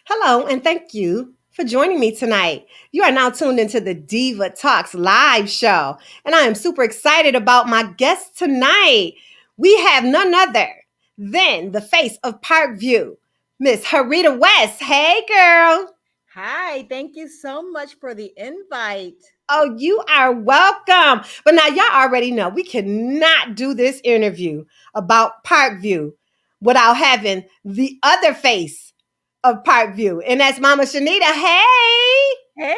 Hello, and thank you for joining me tonight. You are now tuned into the Diva Talks live show, and I am super excited about my guest tonight. We have none other than the face of Parkview, Miss Harita West. Hey, girl. Hi, thank you so much for the invite. Oh, you are welcome. But now, y'all already know we cannot do this interview about Parkview without having the other face of Parkview, and that's Mama Shanita. Hey. Hey,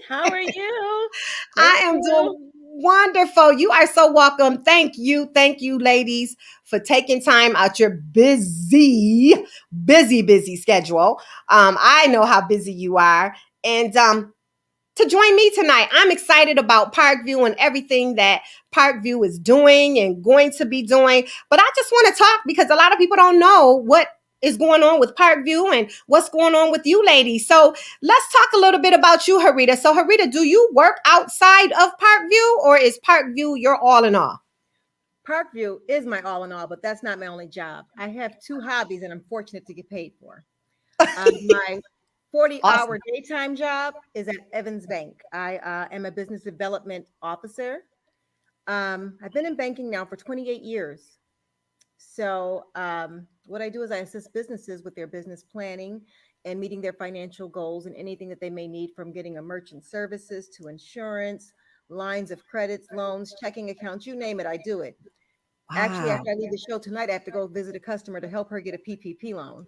how are you? I Thank am you. doing wonderful. You are so welcome. Thank you, ladies, for taking time out your busy schedule. I know how busy you are, and to join me tonight. I'm excited about Parkview and everything that Parkview is doing and going to be doing. But I just want to talk because a lot of people don't know what is going on with Parkview and what's going on with you ladies. So let's talk a little bit about you, Harita. So, Harita, do you work outside of Parkview or is Parkview your all in all? Parkview is my all in all, but that's not my only job. I have two hobbies and I'm fortunate to get paid for. My 40-hour Awesome. daytime job is at Evans Bank. I am a business development officer. I've been in banking now for 28 years. So, what I do is I assist businesses with their business planning and meeting their financial goals and anything that they may need from getting a merchant services to insurance, lines of credits, loans, checking accounts, you name it, I do it. Actually, Wow. after I leave the show tonight, I have to go visit a customer to help her get a PPP loan.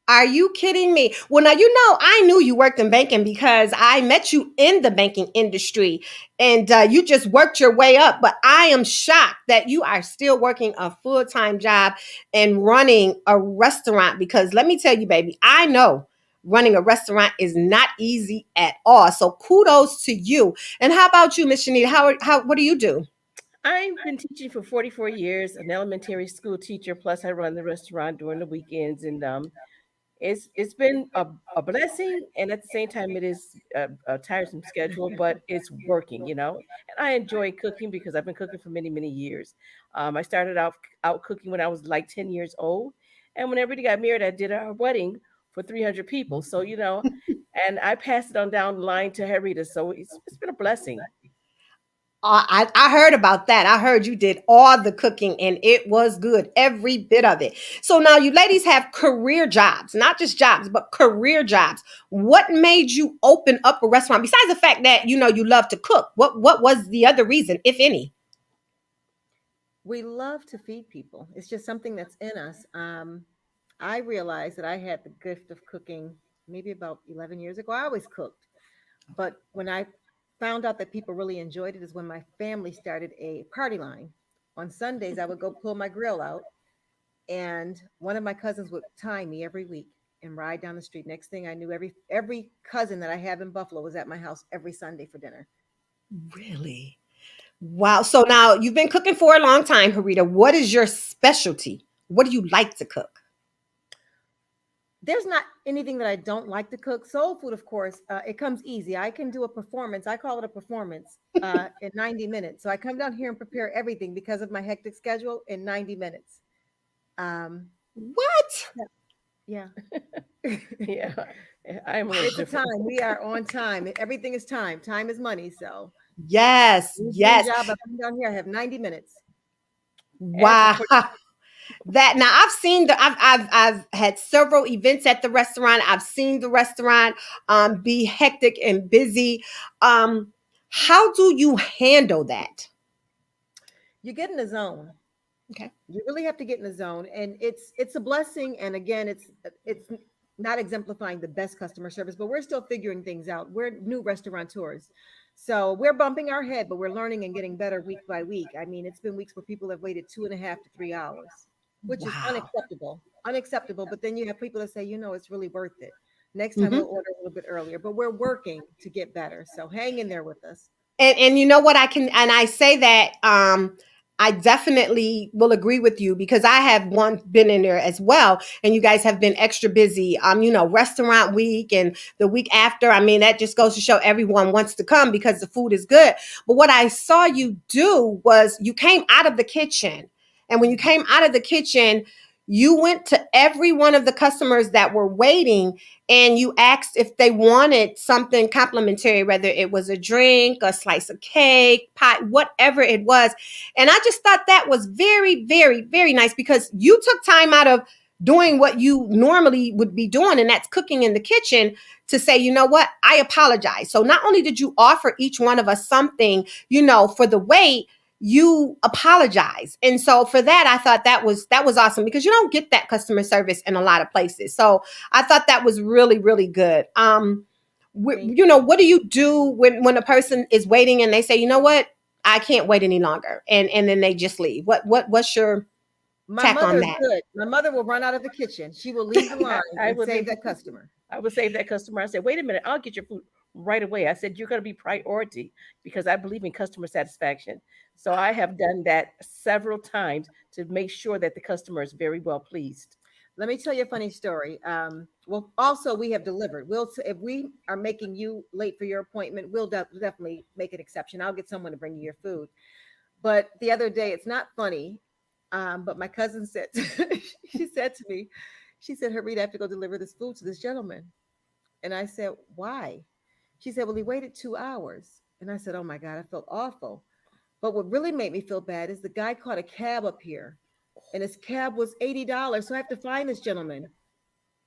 Are you kidding me? Well, now you know I knew you worked in banking because I met you in the banking industry, and you just worked your way up. But I am shocked that you are still working a full time job and running a restaurant. Because let me tell you, baby, I know running a restaurant is not easy at all. So kudos to you. And how about you, Miss Shanita? How what do you do? I've been teaching for 44 years, an elementary school teacher, plus I run the restaurant during the weekends. And it's been a blessing. And at the same time, it is a tiresome schedule, but it's working. And I enjoy cooking because I've been cooking for many, many years. I started out cooking when I was like 10 years old. And when everybody got married, I did our wedding for 300 people. So, and I passed it on down the line to Harita. So it's been a blessing. I heard about that. I heard you did all the cooking and it was good, every bit of it. So now you ladies have career jobs, not just jobs, but career jobs. What made you open up a restaurant besides the fact that you love to cook? What was the other reason, if any? We love to feed people. It's just something that's in us. I realized that I had the gift of cooking maybe about 11 years ago. I always cooked. But when I found out that people really enjoyed it is when my family started a party line. On Sundays, I would go pull my grill out, and one of my cousins would time me every week and ride down the street. Next thing I knew, every cousin that I have in Buffalo was at my house every Sunday for dinner. Really? Wow. So now you've been cooking for a long time, Harita. What is your specialty? What do you like to cook? There's not anything that I don't like to cook. Soul food, of course, it comes easy. I can do a performance. I call it a performance in 90 minutes. So I come down here and prepare everything because of my hectic schedule in 90 minutes. Um, What? yeah. Yeah, I'm a little It's a different. time. We are on time. Everything is time. Time is money. So Yes, any yes. job I come down here, I have 90 minutes. As a Wow. That now I've seen the I've had several events at the restaurant. I've seen the restaurant be hectic and busy. How do you handle that? You get in the zone. Okay. You really have to get in the zone, and it's a blessing. And again, it's not exemplifying the best customer service, but we're still figuring things out. We're new restaurateurs, so we're bumping our head, but we're learning and getting better week by week. I mean, it's been weeks where people have waited 2.5 to 3 hours, which is Wow. unacceptable. But then you have people that say, it's really worth it. Next time we'll Mhm. order a little bit earlier, but we're working to get better. So hang in there with us. And you know what, I say that I definitely will agree with you because I have one been in there as well, and you guys have been extra busy. Restaurant week and the week after. I mean, that just goes to show everyone wants to come because the food is good. But what I saw you do was you came out of the kitchen, and when you came out of the kitchen, you went to every one of the customers that were waiting and you asked if they wanted something complimentary, whether it was a drink, a slice of cake, pie, whatever it was. And I just thought that was very, very, very nice because you took time out of doing what you normally would be doing, and that's cooking in the kitchen, to say, you know what, I apologize. So not only did you offer each one of us something, for the wait, you apologize. And so for that, I thought that was awesome because you don't get that customer service in a lot of places. So I thought that was really, really good. What do you do when a person is waiting and they say, you know what, I can't wait any longer, and then they just leave? What's your My tack on mother is that? good. My mother will run out of the kitchen. She will leave the line I and would save that customer. I would save that customer. I said, wait a minute, I'll get your food right away. I said, you're going to be priority because I believe in customer satisfaction. So I have done that several times to make sure that the customer is very well pleased. Let me tell you a funny story. Well, also we have delivered. If we are making you late for your appointment, we'll definitely make an exception. I'll get someone to bring you your food. But the other day, it's not funny. But my cousin said, she said to me, she said, Harita, I have to go deliver this food to this gentleman. And I said, why? She said, well, he waited 2 hours. And I said, oh my God, I felt awful. But what really made me feel bad is the guy caught a cab up here and his cab was $80. So I have to find this gentleman.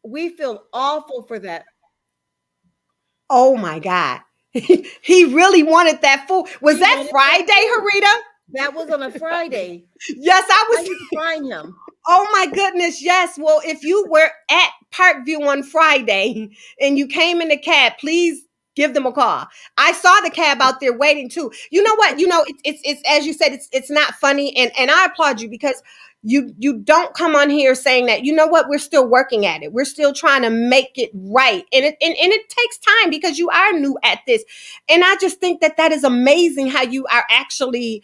We feel awful for that. Oh my God. He really wanted that food. Was He that wanted that Friday, food. Harita? That was on a Friday. Yes, I I was. need to find him. Oh my goodness, yes. Well, if you were at Parkview on Friday and you came in the cab, please give them a call. I saw the cab out there waiting too. You know what? It's as you said, it's not funny, and I applaud you because you don't come on here saying that, you know what, we're still working at it. We're still trying to make it right. And it takes time because you are new at this. And I just think that is amazing how you are actually,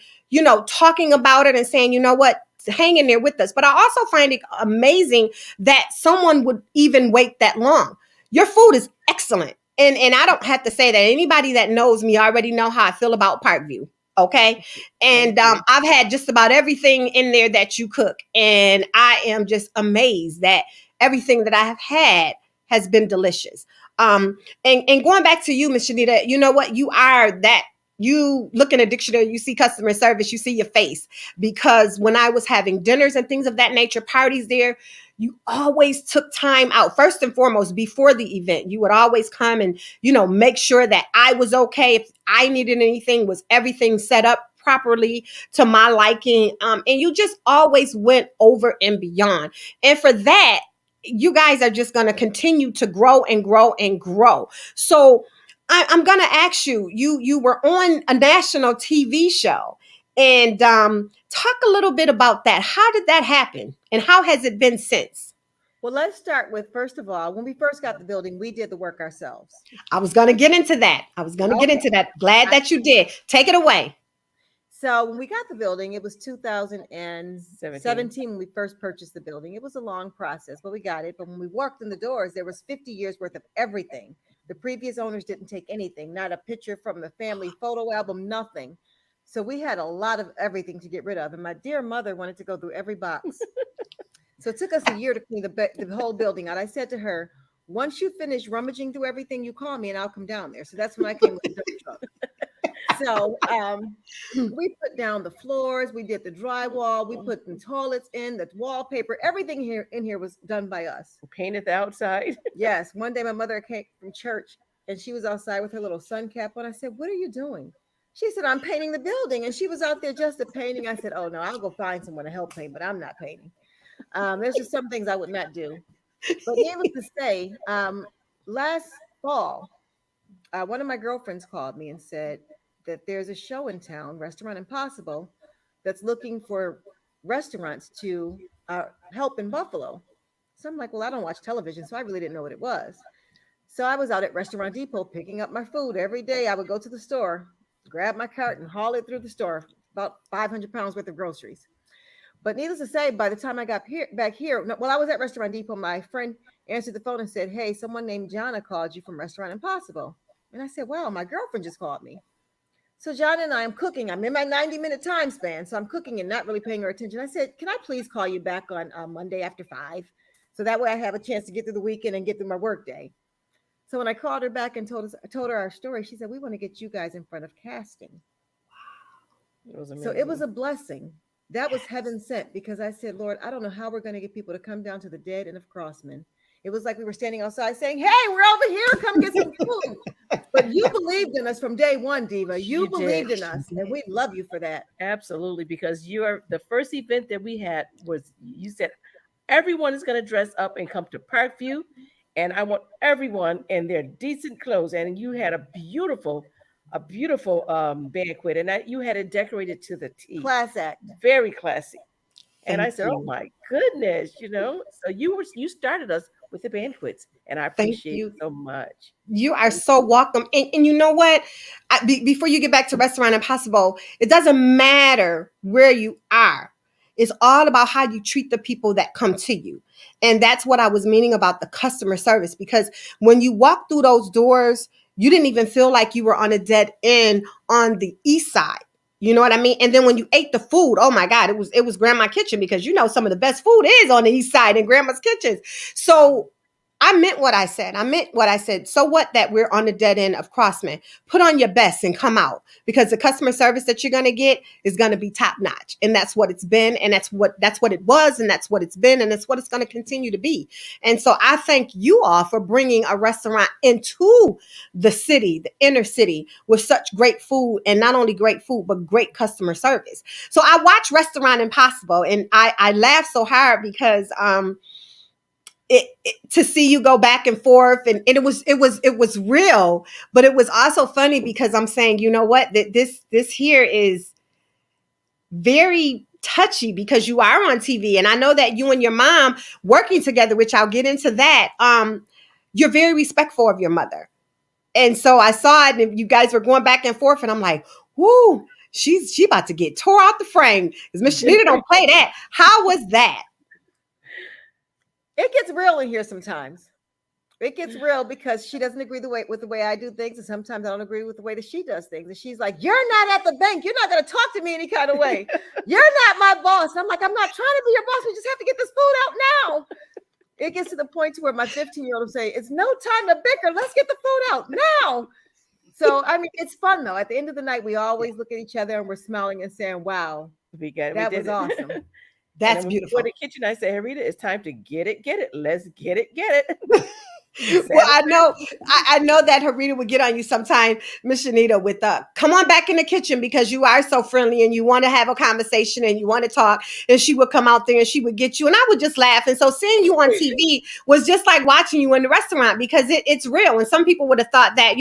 talking about it and saying, you know what, hang in there with us. But I also find it amazing that someone would even wait that long. Your food is excellent. And I don't have to say that. Anybody that knows me already know how I feel about Parkview. Okay. And Thank you. I've had just about everything in there that you cook. And I am just amazed that everything that I have had has been delicious. And going back to you, Miss Shanita, you know what? You are that. You look in a dictionary, you see customer service, you see your face. Because when I was having dinners and things of that nature, parties there, you always took time out. First and foremost, before the event, you would always come and, make sure that I was okay. If I needed anything, was everything set up properly to my liking. And you just always went over and beyond. And for that, you guys are just going to continue to grow and grow and grow. So I'm going to ask you, you were on a national TV show, and talk a little bit about that. How did that happen? And how has it been since? Well, let's start with, first of all, when we first got the building, we did the work ourselves. I was going to get into that. Okay. Glad that you did. Take it away. So when we got the building, it was 2017 when we first purchased the building. It was a long process, but we got it. But when we walked in the doors, there was 50 years worth of everything. The previous owners didn't take anything, not a picture from the family photo album, nothing. So we had a lot of everything to get rid of. And my dear mother wanted to go through every box. So it took us a year to clean the whole building out. I said to her, once you finish rummaging through everything, you call me and I'll come down there. So that's when I came with the dump truck. So we put down the floors, we did the drywall, we put the toilets in, the wallpaper, everything here in here was done by us. Painted the outside. Yes. One day my mother came from church and she was outside with her little sun cap on. I said, what are you doing? She said, I'm painting the building. And she was out there just a painting. I said, oh no, I'll go find someone to help paint, but I'm not painting. There's just some things I would not do. But needless to say, last fall, one of my girlfriends called me and said that there's a show in town, Restaurant Impossible, that's looking for restaurants to help in Buffalo. So I'm like, well, I don't watch television, so I really didn't know what it was. So I was out at Restaurant Depot picking up my food every day. I would go to the store, grab my cart, and haul it through the store, about 500 pounds worth of groceries. But needless to say, by the time I got back here, well, I was at Restaurant Depot. My friend answered the phone and said, hey, someone named Jonna called you from Restaurant Impossible. And I said, wow, my girlfriend just called me. So John and I am cooking. I'm in my 90-minute time span, so I'm cooking and not really paying her attention. I said, "Can I please call you back on Monday after 5, so that way I have a chance to get through the weekend and get through my work day." So when I called her back and told her our story, she said, "We want to get you guys in front of casting." It was So it was amazing. a blessing. That was heaven sent, because I said, "Lord, I don't know how we're going to get people to come down to the dead end of Crossman." It was like we were standing outside saying, "Hey, we're over here. Come get some food." But you believed in us from day one, Diva. You You did. believed in us, and we love you for that. Absolutely, because you are the first event that we had was you said everyone is going to dress up and come to Parkview, and I want everyone in their decent clothes. And you had a beautiful banquet, and you had it decorated to the T, Class act. very classy. And I Thank said, "Oh you. my goodness," So you started us with the banquets, and I Thank appreciate you. it so much. You are Thank so you. welcome. And you know what? Before you get back to Restaurant Impossible, it doesn't matter where you are. It's all about how you treat the people that come to you. And that's what I was meaning about the customer service. Because when you walk through those doors, you didn't even feel like you were on a dead end on the east side. You know what I mean? And then when you ate the food, oh my God, it was Grandma Kitchen, because some of the best food is on the east side in Grandma's Kitchen. So I meant what I said. I meant what I said. So what that we're on the dead end of Crossman? Put on your best and come out, because the customer service that you're going to get is going to be top notch. And that's what it's been. And that's what it was. And that's what it's been. And that's what it's going to continue to be. And so I thank you all for bringing a restaurant into the city, the inner city, with such great food, and not only great food, but great customer service. So I watch Restaurant Impossible, and I laugh so hard because, to see you go back and forth, and it was real, but it was also funny because I'm saying, you know what, that this here is very touchy, because you are on TV, and I know that you and your mom working together, which I'll get into that. You're very respectful of your mother, and so I saw it, and you guys were going back and forth, and I'm like, whoo, she about to get tore out the frame, because Miss Shanita don't play that. How was that? It gets real in here sometimes. It gets real because she doesn't agree with the way I do things, and sometimes I don't agree with the way that she does things. And she's like, "You're not at the bank. You're not going to talk to me any kind of way. You're not my boss." And I'm like, "I'm not trying to be your boss. We just have to get this food out now." It gets to the point to where my 15-year-old will say, "It's no time to bicker. Let's get the food out now." So I mean, it's fun though. At the end of the night, we always look at each other and we're smiling and saying, "Wow, We that did was awesome." it. And That's then when we go in beautiful. the kitchen, I say, "Hey, Rita, it's time to get it. Let's get it." We Well, sat I know, I know that Harita would get on you sometime, Miss Shanita, with come on back in the kitchen, because you are so friendly and you want to have a conversation and you want to talk. And she would come out there and she would get you, and I would just laugh. And so seeing you on TV was just like watching you in the restaurant, because it's real. And some people would have thought that,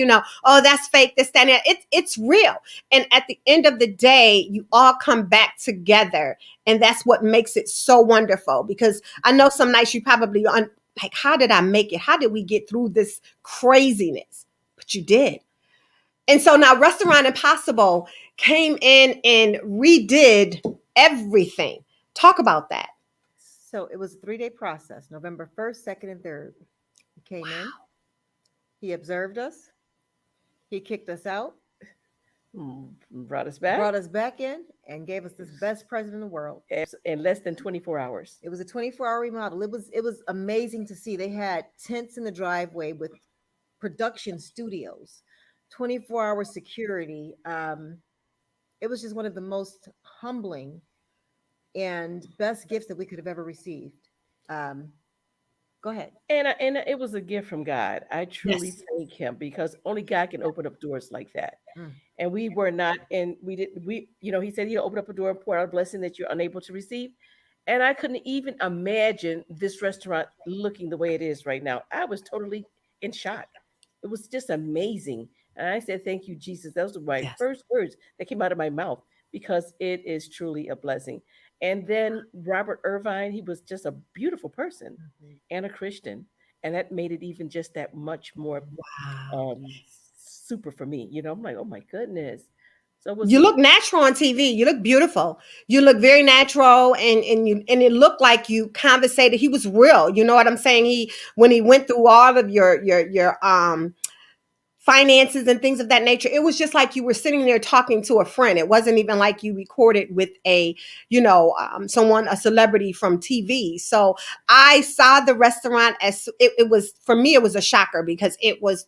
oh, that's fake, this, that, and that. It's real. And at the end of the day, you all come back together. And that's what makes it so wonderful, because I know some nights you probably on, like, how did I make it? How did we get through this craziness? But you did. And so now Restaurant Impossible came in and redid everything. Talk about that. So it was a 3-day process. November 1st, 2nd, and 3rd. He came in. He observed us. He kicked us out. brought us back Brought us back in and gave us this best present in the world. in less than 24 hours. It was a 24-hour remodel. It was amazing to see. They had tents in the driveway with production studios, 24-hour security. It was just one of the most humbling and best gifts that we could have ever received. Go ahead. And it was a gift from God. I truly Yes. thank Him, because only God can open up doors like that. Mm. And we were not, and we did, He said He'll open up a door and pour out a blessing that you're unable to receive. And I couldn't even imagine this restaurant looking the way it is right now. I was totally in shock. It was just amazing. And I said, "Thank you, Jesus." Those were my Yes. first words that came out of my mouth, because it is truly a blessing. And then Robert Irvine, he was just a beautiful person Mhm. and a Christian. And that made it even just that much more Wow. um, super for me. I'm like, "Oh my goodness." So it was You look natural on TV. You look beautiful. You look very natural, and it looked like you conversated. He was real. You know what I'm saying? When he went through all of your finances and things of that nature. It was just like you were sitting there talking to a friend. It wasn't even like you recorded with a, someone, a celebrity from TV. So I saw the restaurant as it was, for me, it was a shocker because it was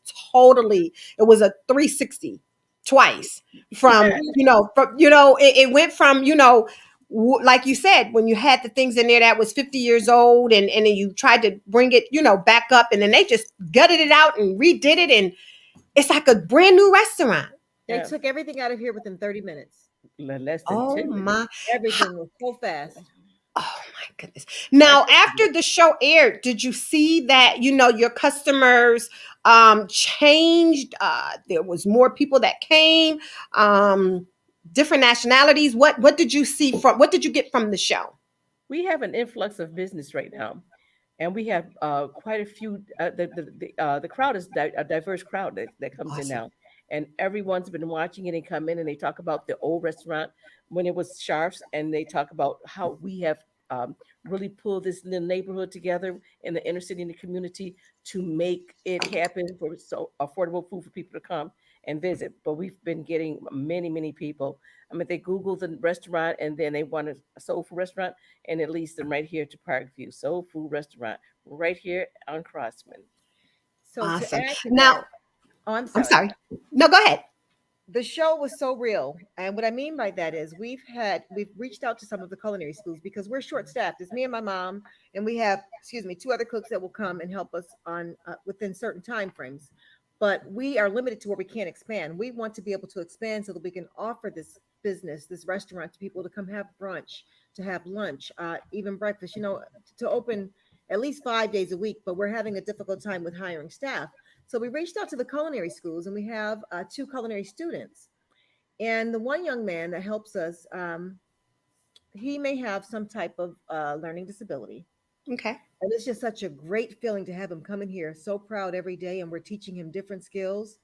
a 360 twice from, it went from, like you said, when you had the things in there that was 50 years old and then you tried to bring it, back up and then they just gutted it out and redid it. And it's like a brand new restaurant. They Yeah, took everything out of here within 30 minutes. less than Oh 10 minutes. my, Everything was so fast. oh my goodness. I Now, think after the show aired, did you see that, your customers changed? There was more people that came, different nationalities. What did you see what did you get from the show? we have an influx of business right now, and we have quite a few. The crowd is a diverse crowd that comes in Awesome. now, and everyone's been watching it and come in and they talk about the old restaurant when it was Sharps, and they talk about how we have really pulled this little neighborhood together in the inner city and the community to make it happen for so affordable food for people to come and visit. But we've been getting many people. I mean, they Google the restaurant and then they want a soul food restaurant and it leads them right here to Parkview Soul Food Restaurant, right here on Crossman. So to Awesome. add to that, Now, oh, I'm I'm sorry. sorry. No, go ahead. The show was so real. And what I mean by that is we've reached out to some of the culinary schools because we're short staffed. It's me and my mom, and we have, excuse me, two other cooks that will come and help us on within certain time frames. But we are limited to where we can't expand. We want to be able to expand so that we can offer this business, this restaurant to people to come have brunch, to have lunch, even breakfast, to open at least 5 days a week. But we're having a difficult time with hiring staff. So we reached out to the culinary schools, and we have two culinary students. And the one young man that helps us, he may have some type of learning disability. Okay. And it's just such a great feeling to have him come in here so proud every day. And we're teaching him different skills.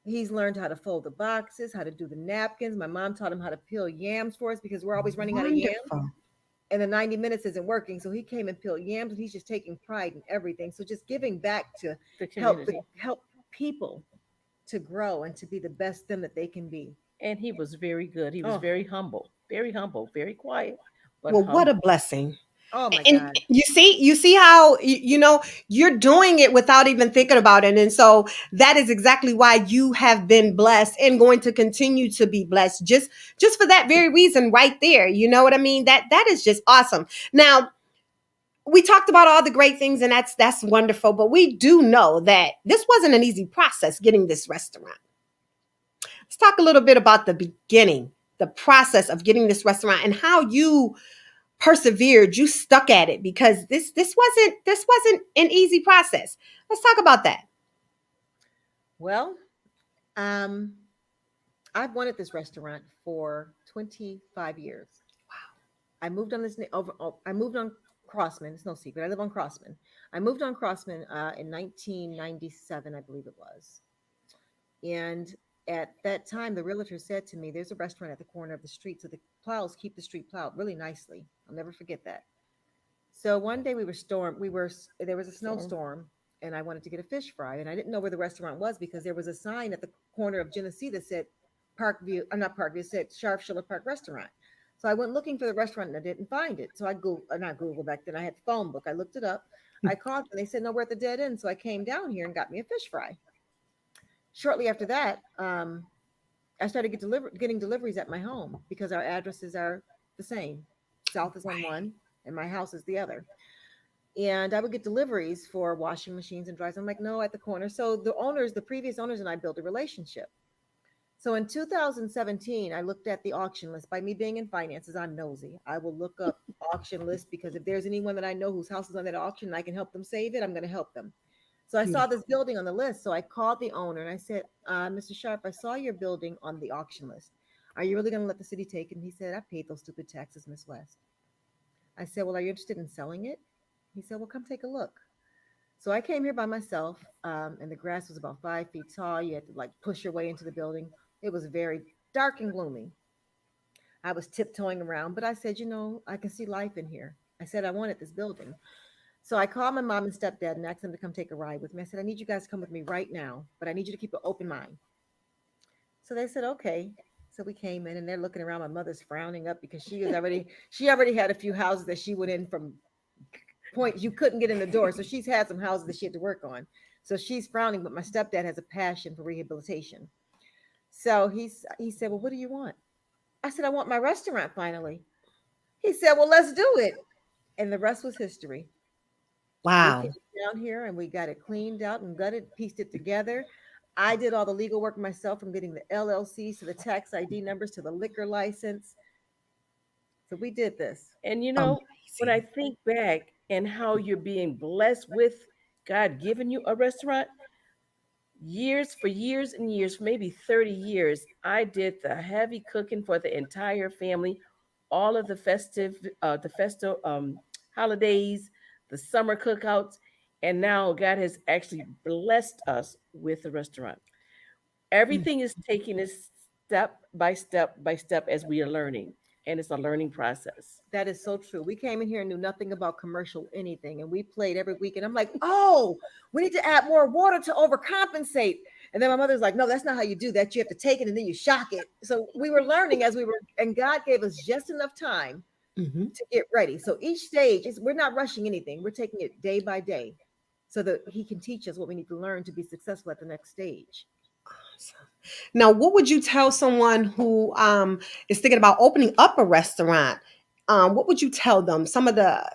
He's learned how to fold the boxes, how to do the napkins. My mom taught him how to peel yams for us because we're always running out of yams. Wonderful. And the 90 minutes isn't working. So he came and peeled yams and he's just taking pride in everything. So just giving back to The help community. help people to grow and to be the best them that they can be. And he was very good. He was Oh, very humble, very quiet, but Well, what a humble. blessing. oh my And God. you see how you're doing it without even thinking about it. And so that is exactly why you have been blessed and going to continue to be blessed, just for that very reason right there. You know what I mean? That is just awesome. Now, we talked about all the great things, and that's wonderful, but we do know that this wasn't an easy process getting this restaurant. Let's talk a little bit about the beginning, the process of getting this restaurant and how you persevered, you stuck at it, because this wasn't an easy process. Let's talk about that. Well, um, I've wanted this restaurant for 25 years. I moved on this over. I moved on Crossman. It's no secret. I live on Crossman. I moved on Crossman in 1997, I believe it was. And at that time, the realtor said to me, "There's a restaurant at the corner of the street, so the plows keep the street plowed really nicely." I'll never forget that. So one day there was a So snowstorm and I wanted to get a fish fry and I didn't know where the restaurant was because there was a sign at the corner of Genesee that said Parkview, not Parkview, it said Schiller Park Restaurant. So I went looking for the restaurant and I didn't find it. So I Googled, not Google back then, I had the phone book. I looked it up. I called and they said, no, we're at the dead end. So I came down here and got me a fish fry. Shortly after that, I started getting deliveries at my home because our addresses are the same. South is on one and my house is the other. And I would get deliveries for washing machines and dryers. I'm like, no, at the corner. So the previous owners and I built a relationship. So in 2017, I looked at the auction list. By me being in finances, I'm nosy. I will look up auction lists because if there's anyone that I know whose house is on that auction and I can help them save it, I'm going to help them. So I saw this building on the list. So I called the owner and I said, Mr. Sharp, I saw your building on the auction list. Are you really going to let the city take it? And he said, I paid those stupid taxes, Miss West. I said, well, are you interested in selling it? He said, well, come take a look. So I came here by myself, and the grass was about 5 feet tall. You had to like push your way into the building. It was very dark and gloomy. I was tiptoeing around, but I said, I can see life in here. I said I wanted this building. So I called my mom and stepdad and asked them to come take a ride with me. I said, I need you guys to come with me right now, but I need you to keep an open mind. So they said, okay. So we came in and they're looking around. My mother's frowning up because she already had a few houses that she went in from point you couldn't get in the door. So she's had some houses that she had to work on. So she's frowning, but my stepdad has a passion for rehabilitation. So he said, well, what do you want? I said, I want my restaurant finally. He said, well, let's do it. And the rest was history. We came Wow. down here and we got it cleaned out and gutted, pieced it together. I did all the legal work myself from getting the LLCs to the tax ID numbers to the liquor license. So we did this. And when I Amazing. think back and how you're being blessed with God giving you a restaurant, years and years, for maybe 30 years, I did the heavy cooking for the entire family, all of the festive holidays, the summer cookouts, and now God has actually blessed us with a restaurant. Mm. Everything is taking us step by step by step as we are learning, and it's a learning process. That is so true. We came in here and knew nothing about commercial anything, and we played every week. And I'm like, oh, we need to add more water to overcompensate. And then my mother's like, no, that's not how you do that. You have to take it and then you shock it. So we were learning as we were, and God gave us just enough time Mhm. to get ready. So each stage is we're not rushing anything. We're taking it day by day so that He can teach us what we need to learn to be successful at the next stage. Now, what would you tell someone who is thinking about opening up a restaurant? What would you tell them? Some of the,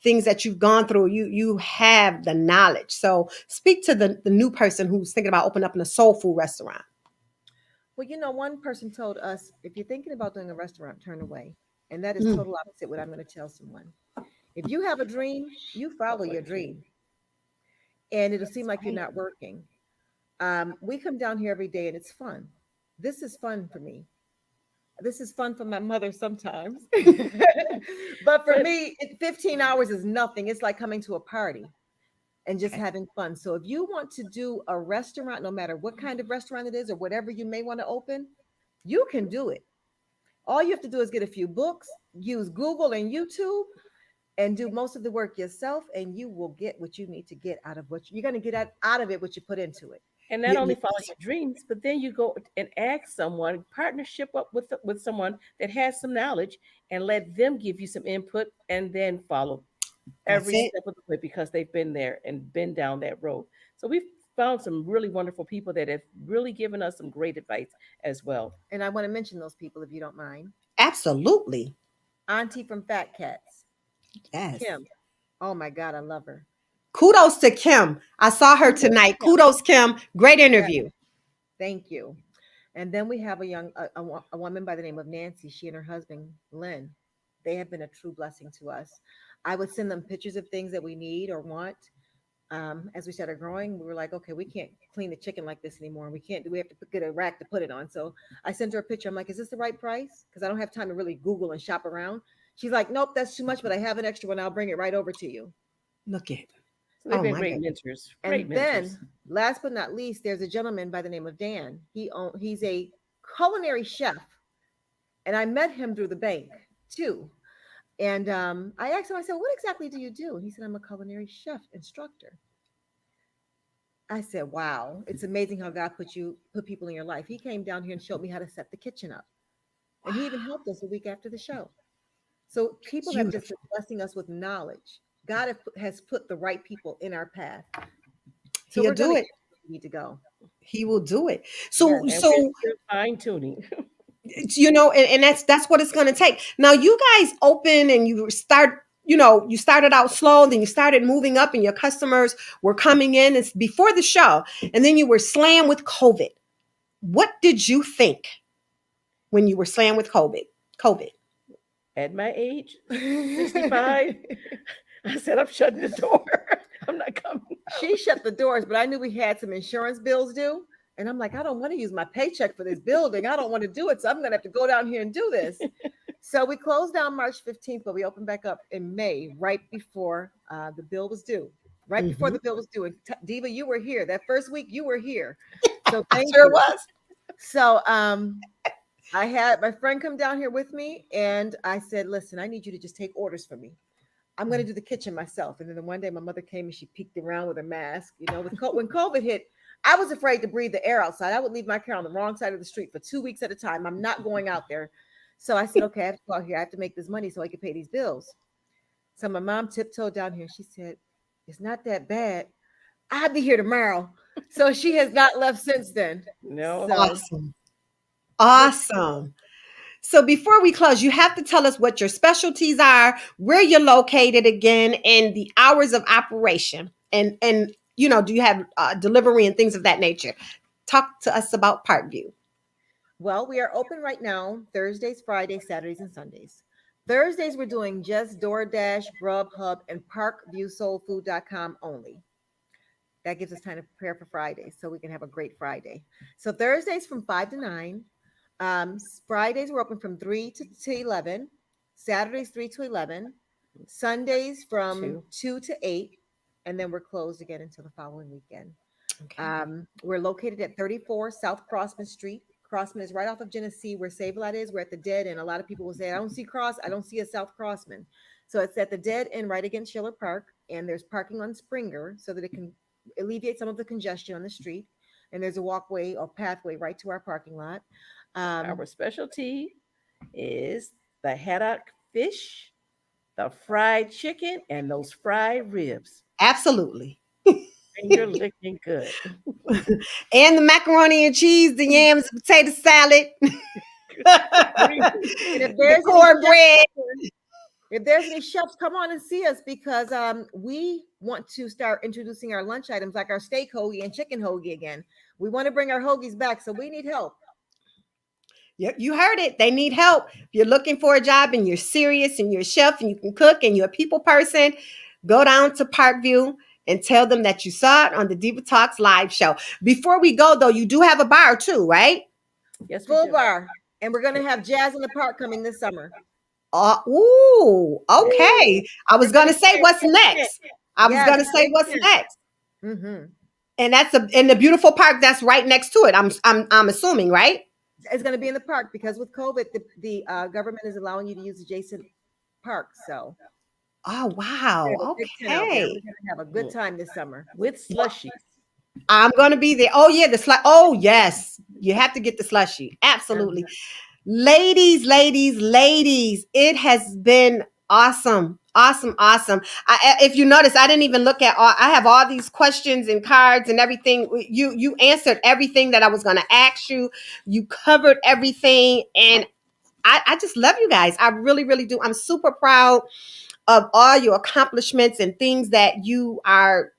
things that you've gone through. You have the knowledge. So speak to the new person who's thinking about opening up in a soul food restaurant. Well, one person told us if you're thinking about doing a restaurant, turn away. And that is Mm. total opposite what I'm going to tell someone. If you have a dream, you follow your dream, and it'll seem like you're Right. not working. We come down here every day, and it's fun. This is fun for me. This is fun for my mother sometimes, but for But me, 15 hours is nothing. It's like coming to a party and just Okay. having fun. So if you want to do a restaurant, no matter what kind of restaurant it is or whatever you may want to open, you can do it. All you have to do is get a few books, use Google and YouTube, and do most of the work yourself, and you will get what you need to get out of what you're going to get out of it, what you put into it. and not You- only you- follow your dreams, but then you go and ask someone, partnership up with someone that has some knowledge, and let them give you some input, and then follow that's every it. step of the way because they've been there and been down that road. So we've found some really wonderful people that have really given us some great advice as well. And I want to mention those people if you don't mind. Absolutely. Auntie from Fat Cats, Yes. Kim. Oh my God, I love her. Kudos to Kim. I saw her Kudos to tonight. Kim. Kudos, Kim. Great Yeah, interview. thank you. And then we have a woman by the name of Nancy. She and her husband Lynn. They have been a true blessing to us. I would send them pictures of things that we need or want. As we started growing, we were like, okay, we can't clean the chicken like this anymore. We can't. We have to get a rack to put it on. So I sent her a picture. I'm like, is this the right price? Because I don't have time to really Google and shop around. She's like, nope, that's too much, but I have an extra one. I'll bring it right over to you. Look at. So they've Oh been my great goodness. mentors, great And mentors. then, last but not least, there's a gentleman by the name of Dan. He's a culinary chef, and I met him through the bank too. And I asked him, I said, "What exactly do you do?" And he said, "I'm a culinary chef instructor." I said, "Wow, it's amazing how God put people in your life." He came down here and showed me how to set the kitchen up, and he even helped us a week after the show. So people have just been Beautiful. blessing us with knowledge. God has put the right people in our path, so He'll we're going do to it. get where we need to go. He will do it. So, Yes. And we're so still fine tuning. and that's what it's going to take. Now, you guys open and you start. You started out slow, then you started moving up, and your customers were coming in. It's before the show, and then you were slammed with COVID. What did you think when you were slammed with COVID? COVID. At my age, 65, I said, I'm shutting the door. I'm not coming She out. shut the doors, but I knew we had some insurance bills due. And I'm like, I don't want to use my paycheck for this building. I don't want to do it. So I'm going to have to go down here and do this. So we closed down March 15th, but we opened back up in May, right before the bill was due. Right before Hmm. the bill was due. And Diva, you were here. That first week, you were here. So I thank sure you. was. So I had my friend come down here with me, and I said, listen, I need you to just take orders for me. I'm going to do the kitchen myself. And then one day my mother came and she peeked around with her mask. When COVID hit, I was afraid to breathe the air outside. I would leave my car on the wrong side of the street for 2 weeks at a time. I'm not going out there. So I said, okay, I have to go out here. I have to make this money so I can pay these bills. So my mom tiptoed down here. She said, it's not that bad. I'll be here tomorrow. So she has not left since then. No. So Awesome. Awesome. So before we close, you have to tell us what your specialties are, where you're located again, and the hours of operation. And do you have delivery and things of that nature? Talk to us about Parkview. well, we are open right now Thursdays, Fridays, Saturdays, and Sundays. Thursdays, we're doing just DoorDash, Grubhub, and ParkviewSoulFood.com only. That gives us time to prepare for Friday so we can have a great Friday. So Thursdays from 5 to 9. Fridays, we're open from 3 to 11. Saturdays, 3 to 11. Sundays from 2 to 8. And then we're closed again until the following weekend. Okay. We're located at 34 South Crossman Street. Crossman is right off of Genesee where Save a Lot is. We're at the dead end. A lot of people will say, I don't see a South Crossman. So it's at the dead end right against Schiller Park. And there's parking on Springer so that it can alleviate some of the congestion on the street. And there's a walkway or pathway right to our parking lot. Our specialty is the haddock fish, the fried chicken, and those fried ribs. Absolutely. And you're looking good. And the macaroni and cheese, the yams, the potato salad, And the cornbread. if there's any chefs, come on and see us because we want to start introducing our lunch items like our steak hoagie and chicken hoagie again. We want to bring our hoagies back, so we need help. Yep, you heard it. They need help. If you're looking for a job and you're serious and you're a chef and you can cook and you're a people person, go down to Parkview and tell them that you saw it on the Diva Talks live show. Before we go, though, you do have a bar too, right? Yes, Full bar. And we're going to have Jazz in the Park coming this summer. Ooh, okay. I was going to say what's next. Mm-hmm. And that's in the beautiful park that's right next to it. I'm assuming, right? It's going to be in the park because with COVID, the government is allowing you to use adjacent parks. So, Oh, wow. we're going Okay. to have a good time this summer. with slushies. I'm going to be there. Oh, yeah. Oh, yes. You have to get the slushie. Absolutely. Ladies, it has been awesome. Awesome. If you notice, I didn't even look at I have all these questions and cards and everything. You answered everything that I was going to ask you. You covered everything. And I just love you guys. I really do. I'm super proud of all your accomplishments and things that you are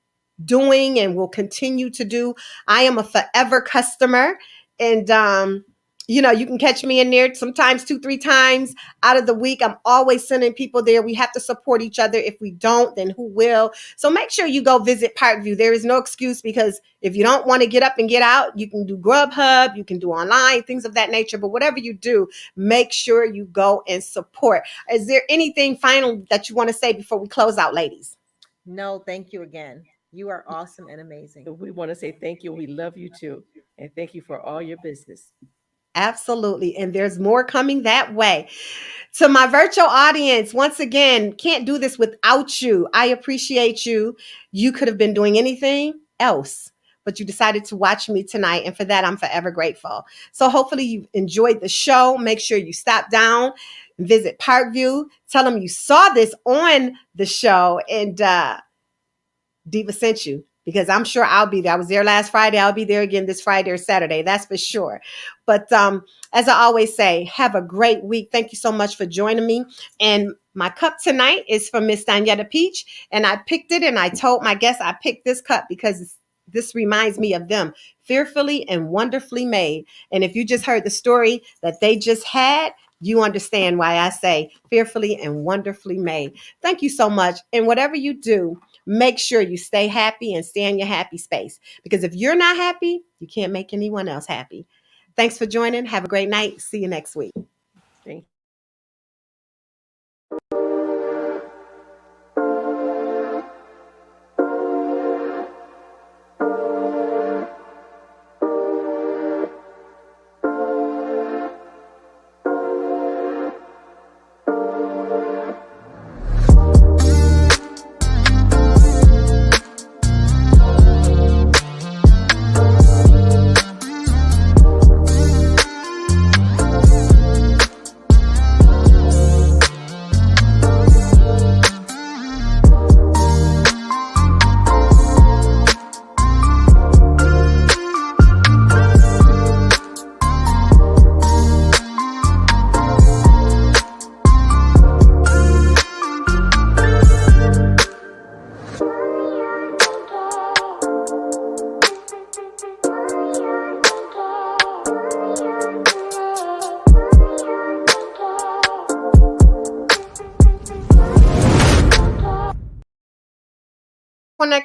doing and will continue to do. I am a forever customer. And you can catch me in there sometimes 2-3 times out of the week. I'm always sending people there. We have to support each other. If we don't, then who will? So make sure you go visit Parkview. There is no excuse because if you don't want to get up and get out, you can do Grubhub, you can do online, things of that nature. But whatever you do, make sure you go and support. Is there anything final that you want to say before we close out, ladies? No, thank you again. You are awesome and amazing. We want to say thank you. We love you too. And thank you for all your business. Absolutely. And there's more coming that way. To my virtual audience, once again, can't do this without you. I appreciate you. You could have been doing anything else, but you decided to watch me tonight. And for that, I'm forever grateful. So hopefully you enjoyed the show. Make sure you stop down and visit Parkview. Tell them you saw this on the show and Diva sent you. Because I'm sure I'll be there. I was there last Friday. I'll be there again this Friday or Saturday. That's for sure. But as I always say, have a great week. Thank you so much for joining me. And my cup tonight is from Miss Danietta Peach. And I picked it and I told my guests I picked this cup because this reminds me of them. Fearfully and wonderfully made. And if you just heard the story that they just had, you understand why I say fearfully and wonderfully made. Thank you so much. And whatever you do, make sure you stay happy and stay in your happy space. Because if you're not happy, you can't make anyone else happy. Thanks for joining. Have a great night. See you next week. Thank you. one that came